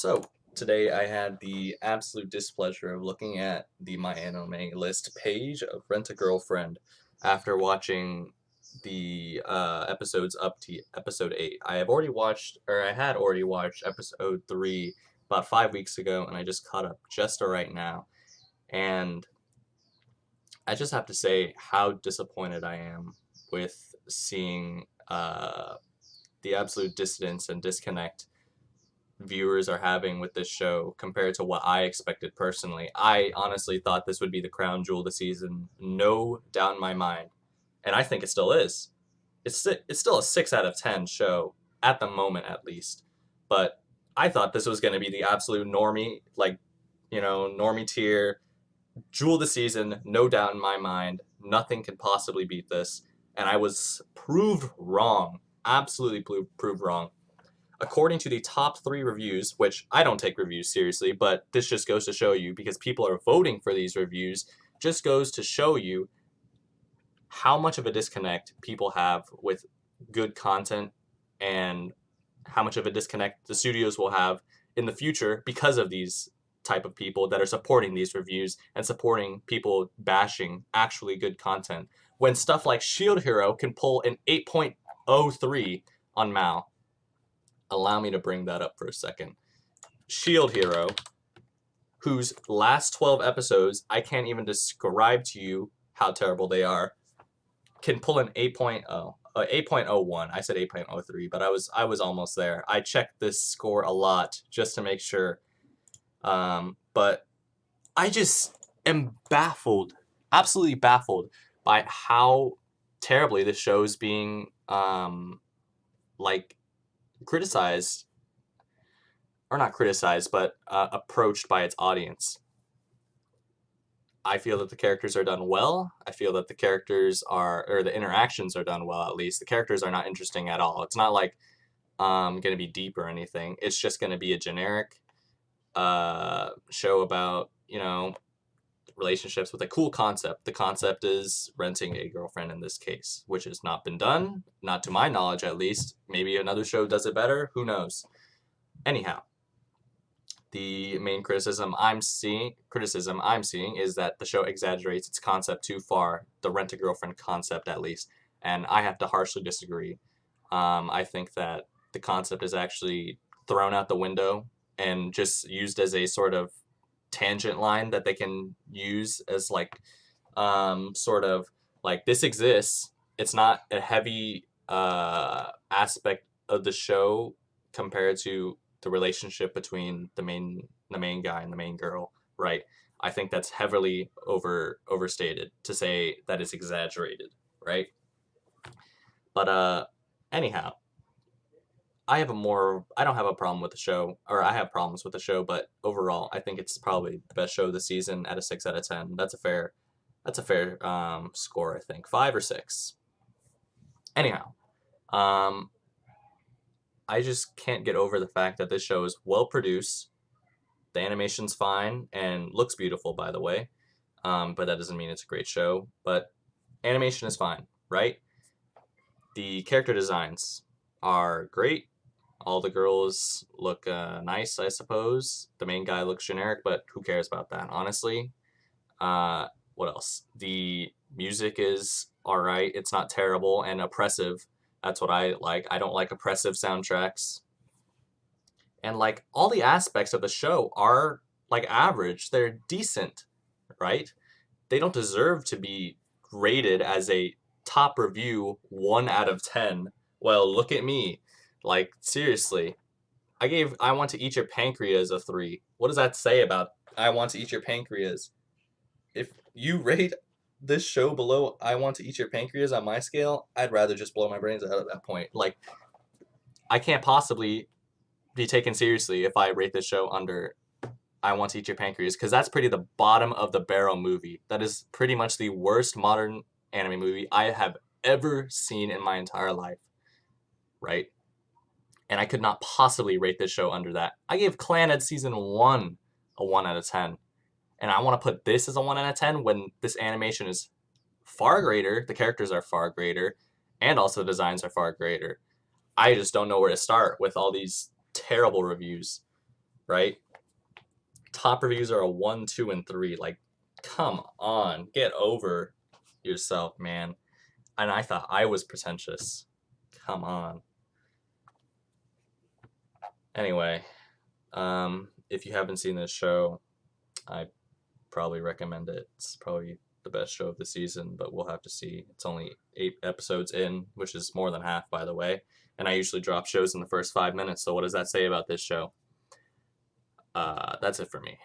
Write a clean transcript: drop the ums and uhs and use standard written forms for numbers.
So, today I had the absolute displeasure of looking at the My Anime List page of Rent a Girlfriend after watching the episodes up to episode 8. I had already watched episode 3 about 5 weeks ago, and I just caught up just right now. And I just have to say how disappointed I am with seeing the absolute dissonance and disconnect viewers are having with this show compared to what I expected personally. I honestly thought this would be the crown jewel of the season, no doubt in my mind, and I think it still is. It's still a 6 out of 10 show at the moment, at least. But I thought this was going to be the absolute normie, normie tier jewel of the season, no doubt in my mind. Nothing can possibly beat this, and I was proved wrong. Absolutely proved wrong. According to the top 3 reviews, which I don't take reviews seriously, but this just goes to show you because people are voting for these reviews, just goes to show you how much of a disconnect people have with good content and how much of a disconnect the studios will have in the future because of these type of people that are supporting these reviews and supporting people bashing actually good content when stuff like Shield Hero can pull an 8.03 on Mal. Allow me to bring that up for a second. Shield Hero, whose last 12 episodes, I can't even describe to you how terrible they are, can pull an 8.01. I said 8.03, but I was almost there. I checked this score a lot just to make sure. But I just am baffled, absolutely baffled by how terribly this show is being like criticized, or not criticized, but approached by its audience. I feel that the characters are done well. I feel that or the interactions are done well, at least. The characters are not interesting at all. It's not like going to be deep or anything. It's just going to be a generic show about, relationships with a cool concept. The concept is renting a girlfriend in this case, which has not been done, not to my knowledge at least. Maybe another show does it better. Who knows? Anyhow, the main criticism I'm seeing is that the show exaggerates its concept too far, the rent a girlfriend concept at least, and I have to harshly disagree. I think that the concept is actually thrown out the window and just used as a sort of tangent line that they can use as sort of like this exists. It's not a heavy aspect of the show compared to the relationship between the main guy and the main girl, right? I think that's heavily overstated to say that it's exaggerated, right? But anyhow, I don't have a problem with the show, or I have problems with the show, but overall, I think it's probably the best show of the season at a 6 out of 10. That's a fair score, I think, 5 or 6. Anyhow, um, I just can't get over the fact that this show is well produced. The animation's fine and looks beautiful, by the way. But that doesn't mean it's a great show. But animation is fine, right? The character designs are great. All the girls look nice, I suppose. The main guy looks generic, but who cares about that, honestly? What else? The music is all right. It's not terrible and oppressive. That's what I like. I don't like oppressive soundtracks. And like all the aspects of the show are like average. They're decent, right? They don't deserve to be rated as a top review 1 out of 10. Well, look at me. Like seriously, I gave I Want to Eat Your Pancreas a 3. What does that say about I Want to Eat Your Pancreas? If you rate this show below I Want to Eat Your Pancreas on my scale, I'd rather just blow my brains out at that point. Like I can't possibly be taken seriously if I rate this show under I Want to Eat Your Pancreas, because that's pretty the bottom of the barrel movie. That is pretty much the worst modern anime movie I have ever seen in my entire life, right? And I could not possibly rate this show under that. I gave Clannad Season 1 a 1 out of 10. And I want to put this as a 1 out of 10 when this animation is far greater, the characters are far greater, and also the designs are far greater. I just don't know where to start with all these terrible reviews. right? Top reviews are a 1, 2, and 3. Like, come on, get over yourself, man. And I thought I was pretentious. Come on. Anyway, if you haven't seen this show, I probably recommend it. It's probably the best show of the season, but we'll have to see. It's only 8 episodes in, which is more than half, by the way. And I usually drop shows in the first 5 minutes, so what does that say about this show? That's it for me.